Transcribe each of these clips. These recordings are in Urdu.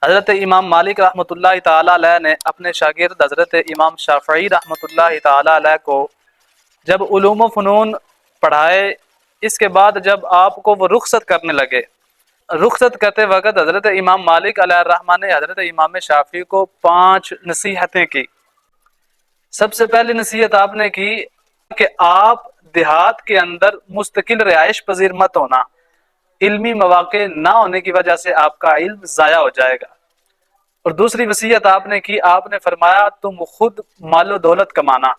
حضرت امام مالک رحمۃ اللہ تعالیٰ علیہ نے اپنے شاگرد حضرت امام شافعی رحمۃ اللہ تعالیٰ علیہ کو جب علوم و فنون پڑھائے، اس کے بعد جب آپ کو وہ رخصت کرنے لگے، رخصت کرتے وقت حضرت امام مالک علیہ الرحمٰن نے حضرت امام شافعی کو 5 نصیحتیں کی۔ سب سے پہلی نصیحت آپ نے کی کہ آپ دیہات کے اندر مستقل رہائش پذیر مت ہونا، علمی مواقع نہ ہونے کی وجہ سے آپ کا علم ضائع ہو جائے گا۔ اور دوسری وصیت آپ نے کی، آپ نے فرمایا تم خود مال و دولت کمانا،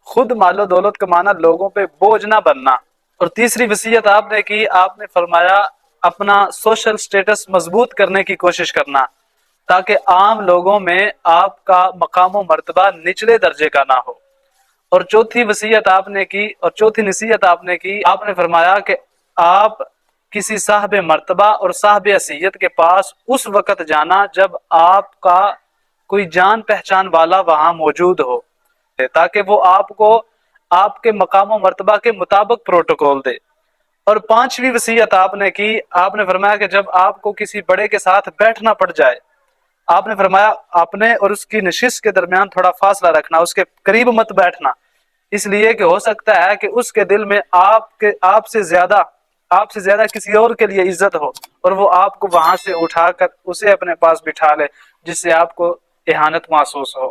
خود مال و دولت کمانا، لوگوں پہ بوجھ نہ بننا۔ اور تیسری وصیت آپ نے کی، آپ نے فرمایا اپنا سوشل سٹیٹس مضبوط کرنے کی کوشش کرنا تاکہ عام لوگوں میں آپ کا مقام و مرتبہ نچلے درجے کا نہ ہو۔ اور چوتھی وصیت آپ نے کی، اور چوتھی نصیحت آپ نے کی، آپ نے فرمایا کہ آپ کسی صاحب مرتبہ اور صاحب حیثیت کے پاس اس وقت جانا جب آپ کا کوئی جان پہچان والا وہاں موجود ہو تاکہ وہ آپ کو آپ کے مقام و مرتبہ کے مطابق پروٹوکول دے۔ اور 5ویں وصیت آپ نے کی، آپ نے فرمایا کہ جب آپ کو کسی بڑے کے ساتھ بیٹھنا پڑ جائے، آپ نے فرمایا اپنے اور اس کی نشست کے درمیان تھوڑا فاصلہ رکھنا، اس کے قریب مت بیٹھنا، اس لیے کہ ہو سکتا ہے کہ اس کے دل میں آپ سے زیادہ کسی اور کے لیے عزت ہو اور وہ آپ کو وہاں سے اٹھا کر اسے اپنے پاس بٹھا لے، جس سے آپ کو اہانت محسوس ہو۔